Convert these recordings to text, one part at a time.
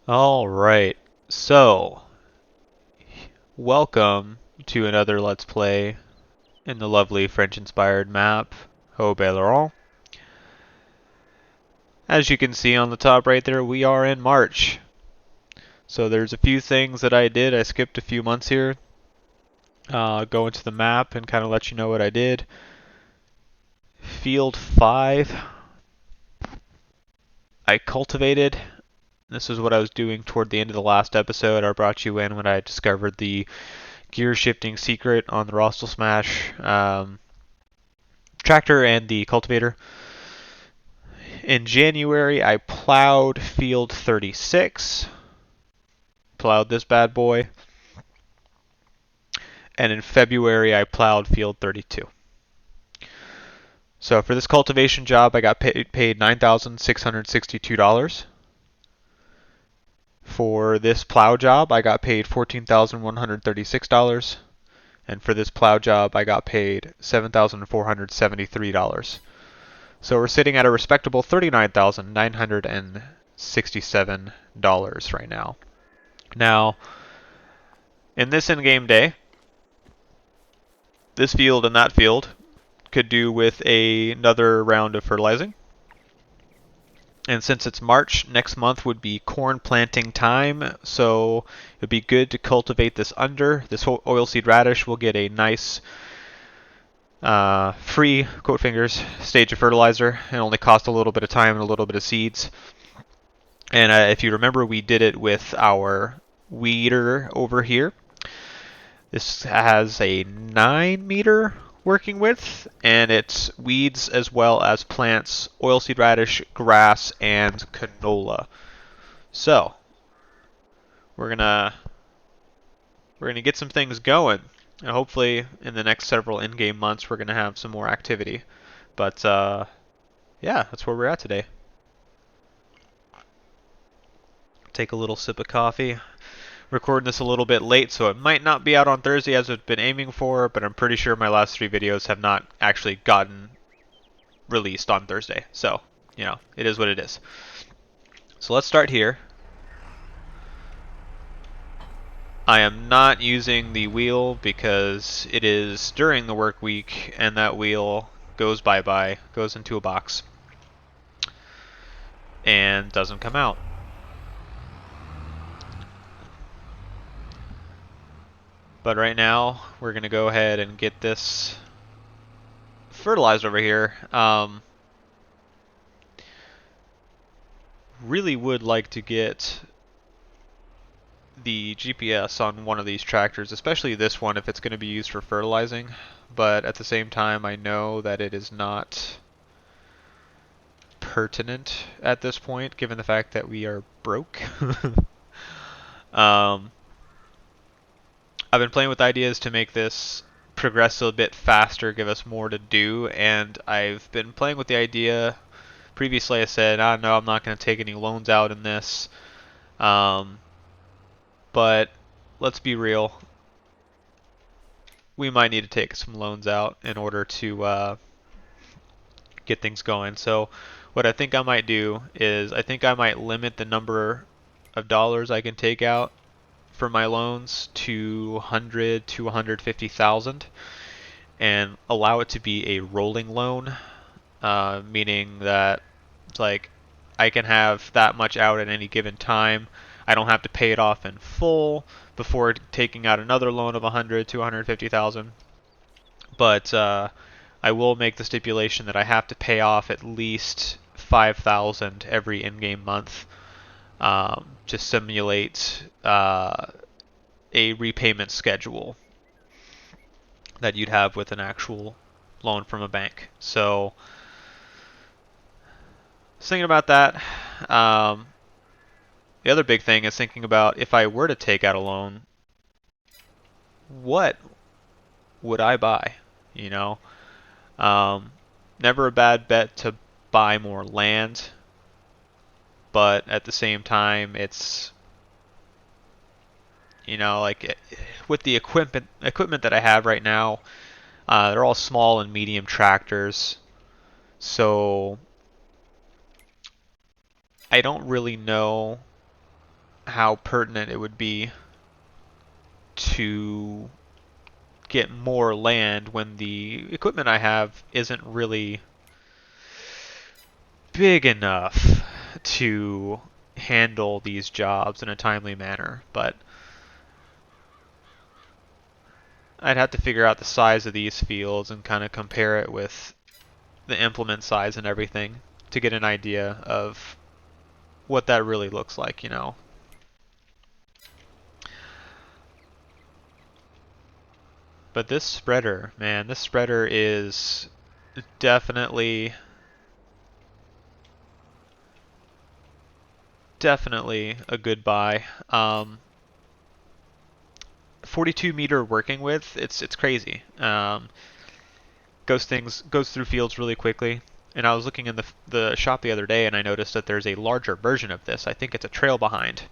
All right, so welcome to another Let's Play in the lovely French-inspired map, Haut Beyleron. As you can see on the top right there, we are in March. So there's a few things that I did. I skipped a few months here. Go into the map and kind of let you know what I did. Field 5, I cultivated. This is what I was doing toward the end of the last episode. I brought you in when I discovered the gear shifting secret on the Rostel Smash tractor and the cultivator. In January, I plowed field 36. Plowed this bad boy. And in February, I plowed field 32. So for this cultivation job, I got paid $9,662. For this plow job, I got paid $14,136. And for this plow job, I got paid $7,473. So we're sitting at a respectable $39,967 right now. Now, in this in-game day, this field and that field could do with another round of fertilizing. And since it's March, next month would be corn planting time, so it'd be good to cultivate this under. This whole oilseed radish will get a nice free, quote fingers, stage of fertilizer. It only costs a little bit of time and a little bit of seeds. And if you remember, we did it with our weeder over here. This has a 9-meter working width, and it weeds as well as plants oilseed radish, grass, and canola. So we're gonna get some things going, and hopefully in the next several in-game months we're gonna have some more activity. But yeah, that's where we're at today. Take a little sip of coffee. Recording this a little bit late, so it might not be out on Thursday as I've been aiming for, but I'm pretty sure my last 3 videos have not actually gotten released on Thursday. So, you know, it is what it is. So let's start here. I am not using the wheel because it is during the work week and that wheel goes bye-bye, goes into a box, and doesn't come out. But right now, we're going to go ahead and get this fertilizer over here. Really would like to get the GPS on one of these tractors, especially this one if it's going to be used for fertilizing. But at the same time, I know that it is not pertinent at this point, given the fact that we are broke. I've been playing with ideas to make this progress a bit faster, give us more to do, and I've been playing with the idea. Previously I said, no, I'm not going to take any loans out in this. But let's be real. We might need to take some loans out in order to get things going. So what I think I might do is I think I might limit the number of dollars I can take out for my loans to 100 to 150,000 and allow it to be a rolling loan, meaning that like I can have that much out at any given time. I don't have to pay it off in full before taking out another loan of 100 to 150,000. But I will make the stipulation that I have to pay off at least 5,000 every in-game month to simulate a repayment schedule that you'd have with an actual loan from a bank. So, thinking about that. The other big thing is thinking about if I were to take out a loan, what would I buy? You know, never a bad bet to buy more land, but at the same time, it's, you know, like with the equipment that I have right now, they're all small and medium tractors, so I don't really know how pertinent it would be to get more land when the equipment I have isn't really big enough to handle these jobs in a timely manner. But I'd have to figure out the size of these fields and kind of compare it with the implement size and everything to get an idea of what that really looks like, you know. But this spreader, man, this spreader is definitely a good buy. 42 meter working width, it's crazy. Goes through fields really quickly. And I was looking in the shop the other day, and I noticed that there's a larger version of this. I think it's a trail behind.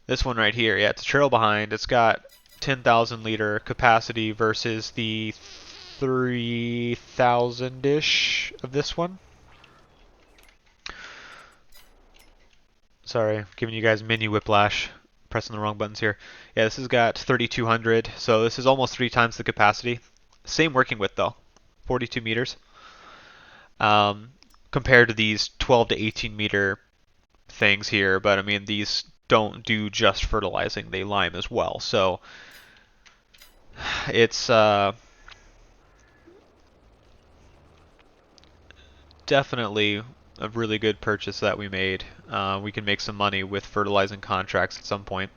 This one right here, yeah, it's a trail behind. It's got 10,000 liter capacity versus the 3,000-ish of this one. Sorry, giving you guys mini whiplash, pressing the wrong buttons here. Yeah, this has got 3,200, so this is almost 3 times the capacity. Same working width though, 42 meters. Compared to these 12 to 18 meter things here, but I mean these don't do just fertilizing, they lime as well. So it's definitely a really good purchase that we made. We can make some money with fertilizing contracts at some point.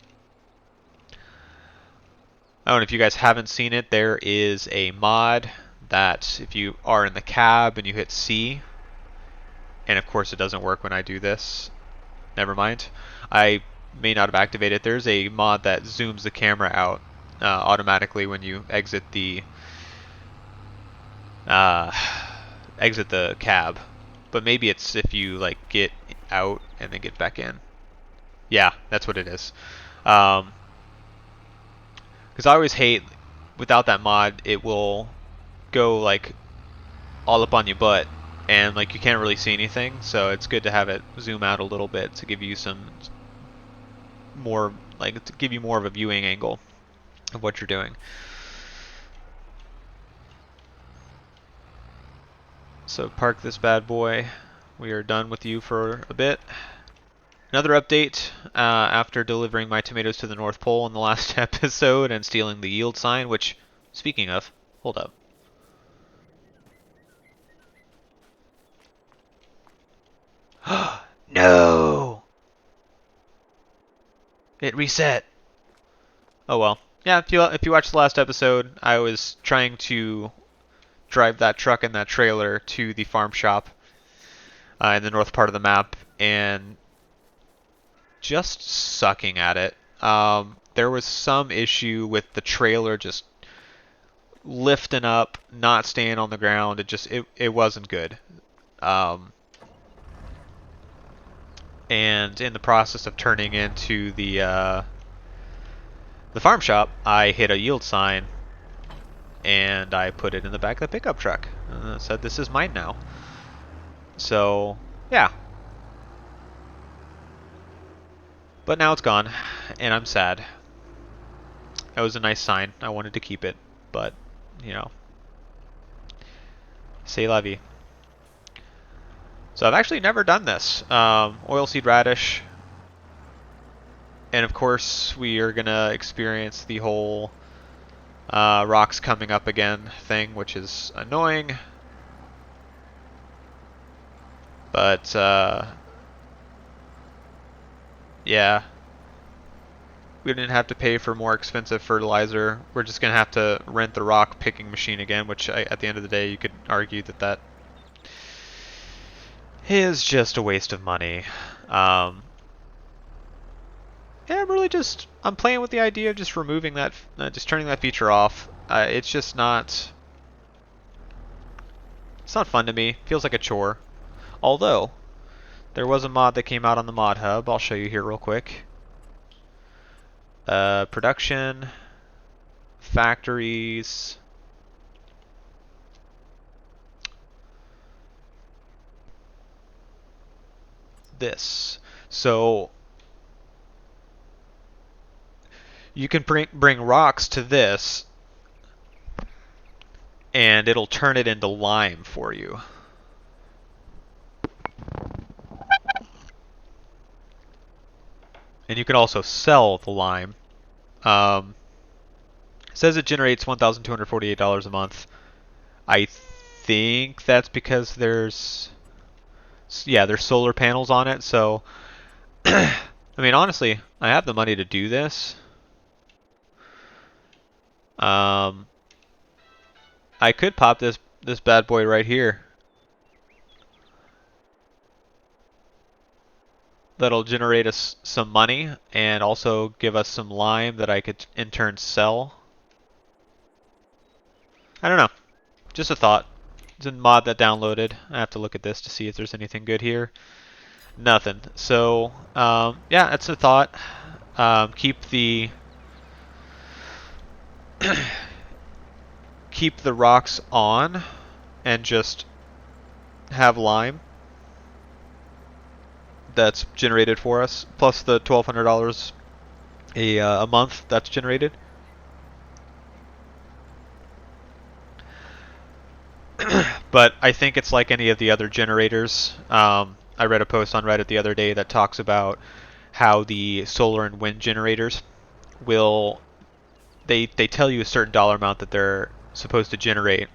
I don't know if you guys haven't seen it, there is a mod that if you are in the cab and you hit C, and of course it doesn't work when I do this, never mind. I may not have activated it. There's a mod that zooms the camera out automatically when you exit the cab. But maybe it's if you like get out and then get back in. Yeah, that's what it is. Because I always hate, without that mod, it will go like all up on your butt and like you can't really see anything. So it's good to have it zoom out a little bit to give you some more, like to give you more of a viewing angle of what you're doing. So park this bad boy. We are done with you for a bit. Another update after delivering my tomatoes to the North Pole in the last episode and stealing the yield sign, which, speaking of, hold up. No! It reset. Oh well. Yeah, if you watched the last episode, I was trying to drive that truck and that trailer to the farm shop in the north part of the map, and just sucking at it. There was some issue with the trailer just lifting up, not staying on the ground. It wasn't good. And in the process of turning into the farm shop, I hit a yield sign, and I put it in the back of the pickup truck. And said, "This is mine now." So yeah. But now it's gone, and I'm sad. That was a nice sign. I wanted to keep it, but, you know, c'est la vie. So I've actually never done this. Oilseed radish, and of course we are gonna experience the whole rocks coming up again thing, which is annoying. But yeah. We didn't have to pay for more expensive fertilizer. We're just going to have to rent the rock picking machine again, which at the end of the day you could argue that is just a waste of money. Yeah, I'm playing with the idea of just removing that, just turning that feature off. It's just not, it's not fun to me. Feels like a chore. Although, there was a mod that came out on the mod hub. I'll show you here real quick. Production, factories, this. So you can bring rocks to this, and it'll turn it into lime for you. And you can also sell the lime. It says it generates $1,248 a month. I think that's because there's solar panels on it. So, I mean, honestly, I have the money to do this. I could pop this bad boy right here. That'll generate us some money and also give us some lime that I could in turn sell. I don't know. Just a thought. It's a mod that downloaded. I have to look at this to see if there's anything good here. Nothing. So, yeah, that's a thought. Keep the keep the rocks on and just have lime that's generated for us, plus the $1,200 a month that's generated. But I think it's like any of the other generators. I read a post on Reddit the other day that talks about how the solar and wind generators will they tell you a certain dollar amount that they're supposed to generate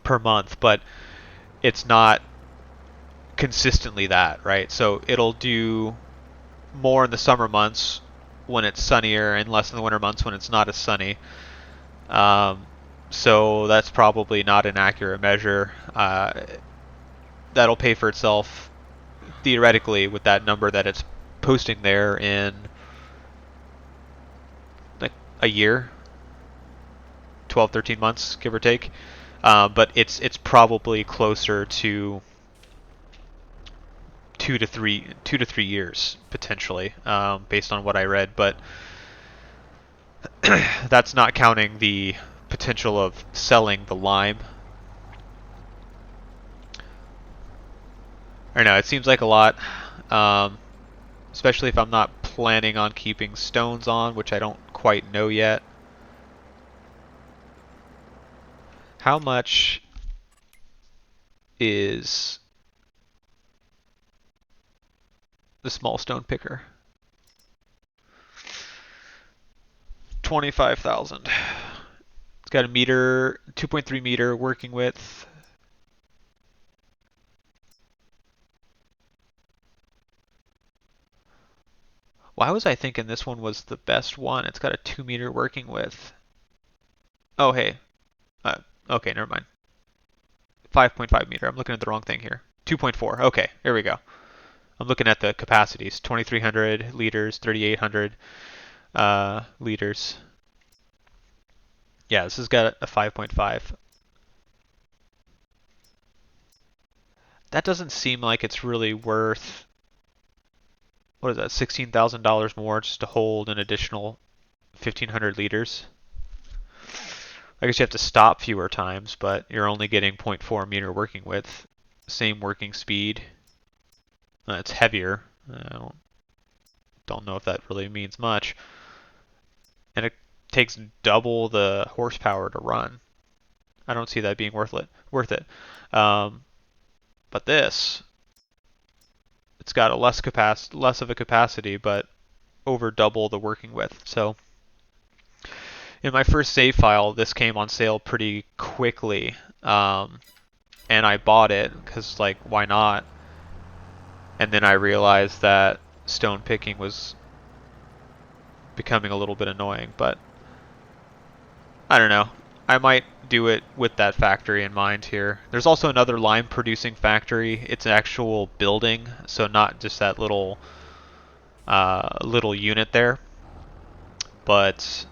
per month, but it's not consistently that, right? So it'll do more in the summer months when it's sunnier and less in the winter months when it's not as sunny. So that's probably not an accurate measure. That'll pay for itself theoretically with that number that it's posting there in like a year, 12, 13 months, give or take. But it's probably closer to 2 to 3 years potentially, based on what I read. But that's not counting the potential of selling the lime. I don't know, it seems like a lot, especially if I'm not planning on keeping stones on, which I don't quite know yet. How much is the small stone picker? 25,000. It's got a meter, 2.3 meter working width. Why was I thinking this one was the best one? It's got a 2 meter working width. Oh, hey. Okay, never mind. 5.5 meter. I'm looking at the wrong thing here. 2.4. Okay, here we go. I'm looking at the capacities. 2,300 liters, 3,800 liters. Yeah, this has got a 5.5. That doesn't seem like it's really worth, what is that, $16,000 more just to hold an additional 1,500 liters. I guess you have to stop fewer times, but you're only getting 0.4 meter working width. Same working speed. It's heavier. I don't know if that really means much. And it takes double the horsepower to run. I don't see that being worth it. But this, it's got a less of a capacity, but over double the working width. So in my first save file, this came on sale pretty quickly, and I bought it because, like, why not? And then I realized that stone picking was becoming a little bit annoying, but I don't know. I might do it with that factory in mind here. There's also another lime producing factory. It's an actual building, so not just that little unit there, but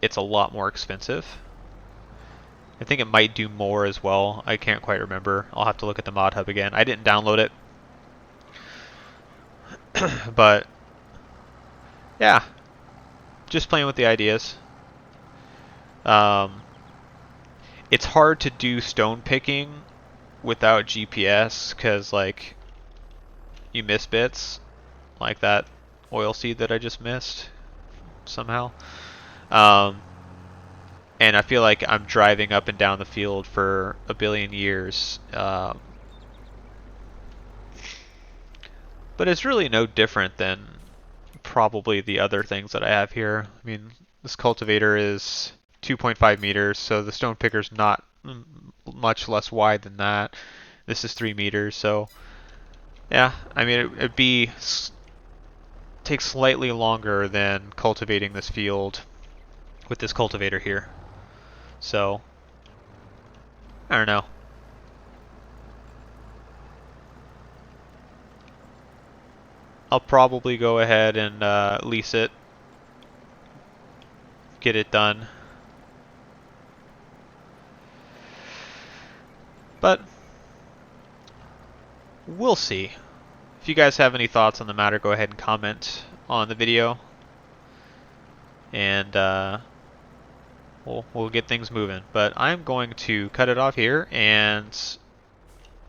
it's a lot more expensive. I think it might do more as well. I can't quite remember. I'll have to look at the mod hub again. I didn't download it. But yeah, just playing with the ideas. It's hard to do stone picking without GPS because, like, you miss bits, like that oilseed that I just missed somehow. Um, and I feel like I'm driving up and down the field for a billion years. But it's really no different than probably the other things that I have here. I mean, this cultivator is 2.5 meters, so the stone picker's not much less wide than that. This is 3 meters, so yeah, I mean, it'd be take slightly longer than cultivating this field with this cultivator here. So, I don't know. I'll probably go ahead and lease it, get it done. But we'll see. If you guys have any thoughts on the matter, go ahead and comment on the video, and we'll get things moving. But I'm going to cut it off here and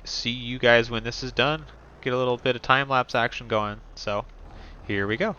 see you guys when this is done. Get a little bit of time-lapse action going. So here we go.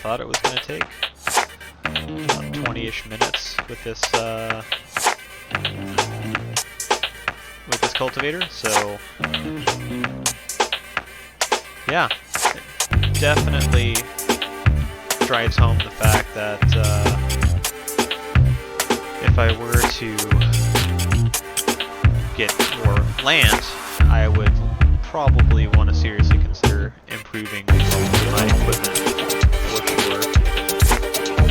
thought it was going to take. About 20-ish minutes with this cultivator. So yeah, it definitely drives home the fact that if I were to get more land, I would probably want to seriously consider improving my equipment for sure.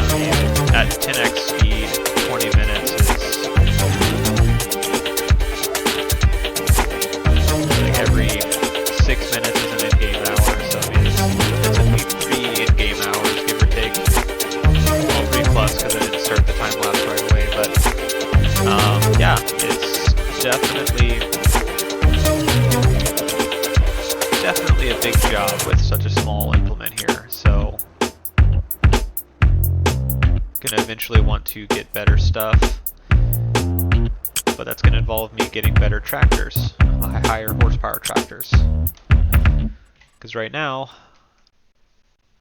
I mean, at 10x speed, 20 minutes is like every 6 minutes is an in-game hour, so I mean, it's at least 3 in-game hours, give or take. Well, 3 plus because I didn't start the time lapse right away, but yeah, it's definitely a big job with such a small implement here. So gonna eventually want to get better stuff, but that's gonna involve me getting better tractors, higher horsepower tractors. Because right now,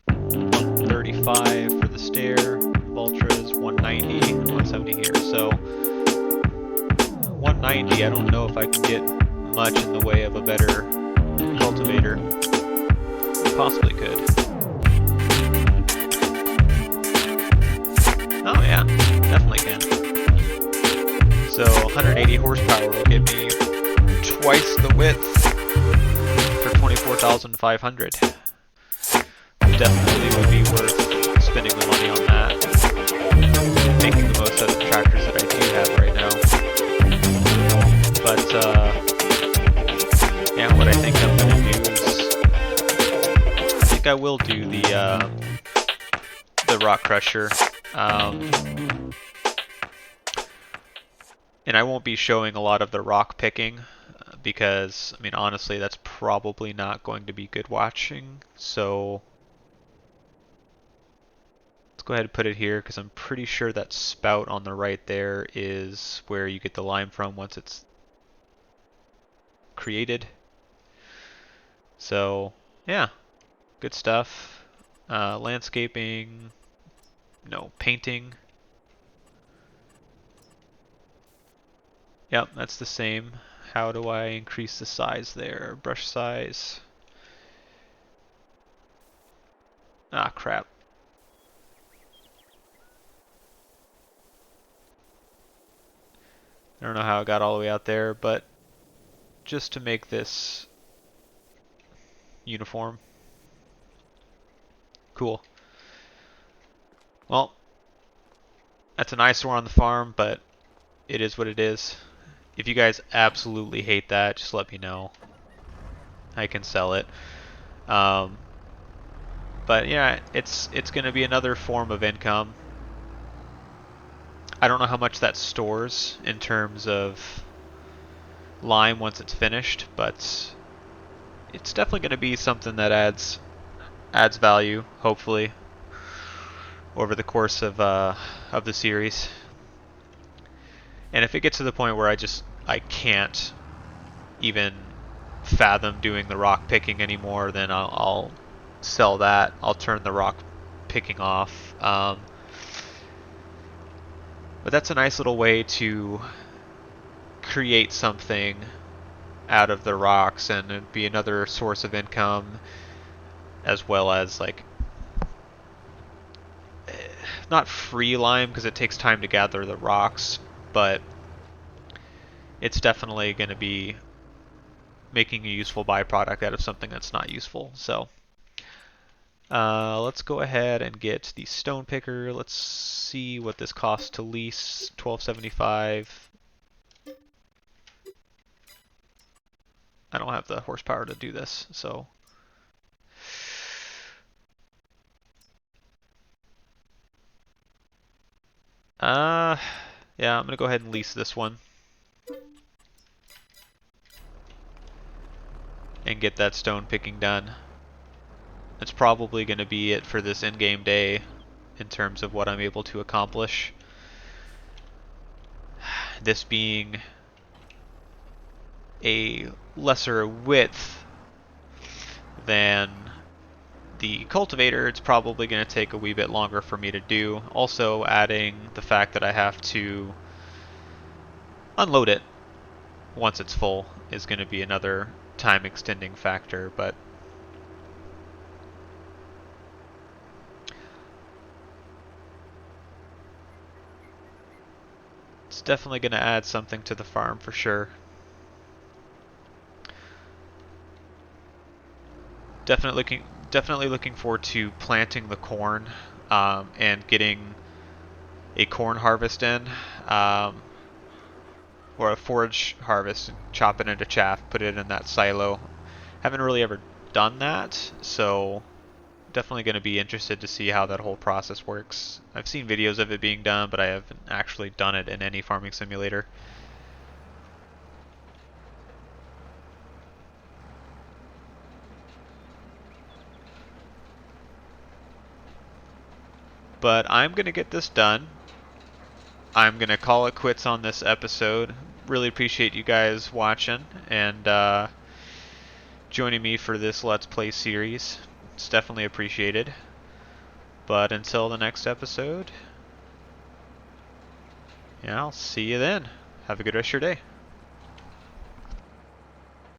135 for the stair, Ultras, 190, 170 here. So 190, I don't know if I can get much in the way of a better cultivator. Possibly could. Oh yeah, definitely can. So 180 horsepower will give me twice the width for 24,500. Definitely would be worth spending the money on that. Making the most out of the tractors that I do have right now. But yeah, what I think I'm going to do is I will do the rock crusher, and I won't be showing a lot of the rock picking because I mean honestly that's probably not going to be good watching. So let's go ahead and put it here because I'm pretty sure that spout on the right there is where you get the lime from once it's created. So yeah, good stuff. Landscaping, no, painting. Yep, that's the same. How do I increase the size there? Brush size. Ah, crap. I don't know how it got all the way out there, but just to make this uniform. Cool. Well, that's an eyesore on the farm, but it is what it is. If you guys absolutely hate that, just let me know. I can sell it. But yeah, it's going to be another form of income. I don't know how much that stores in terms of lime once it's finished, but it's definitely going to be something that adds value, hopefully, over the course of the series. And if it gets to the point where I can't even fathom doing the rock picking anymore, then I'll sell that. I'll turn the rock picking off. But that's a nice little way to create something out of the rocks, and it'd be another source of income, as well as like not free lime because it takes time to gather the rocks, but it's definitely going to be making a useful byproduct out of something that's not useful. So let's go ahead and get the stone picker. Let's see what this costs to lease. $12.75. I don't have the horsepower to do this, so yeah, I'm gonna go ahead and lease this one and get that stone picking done. That's probably gonna be it for this in-game day in terms of what I'm able to accomplish. This being a lesser width than the cultivator, it's probably going to take a wee bit longer for me to do. Also, adding the fact that I have to unload it once it's full is going to be another time extending factor, but it's definitely going to add something to the farm for sure. Definitely looking forward to planting the corn and getting a corn harvest in, or a forage harvest, chop it into chaff, put it in that silo. Haven't really ever done that, so definitely going to be interested to see how that whole process works. I've seen videos of it being done, but I haven't actually done it in any farming simulator. But I'm going to get this done. I'm going to call it quits on this episode. Really appreciate you guys watching and joining me for this Let's Play series. It's definitely appreciated. But until the next episode, yeah, I'll see you then. Have a good rest of your day.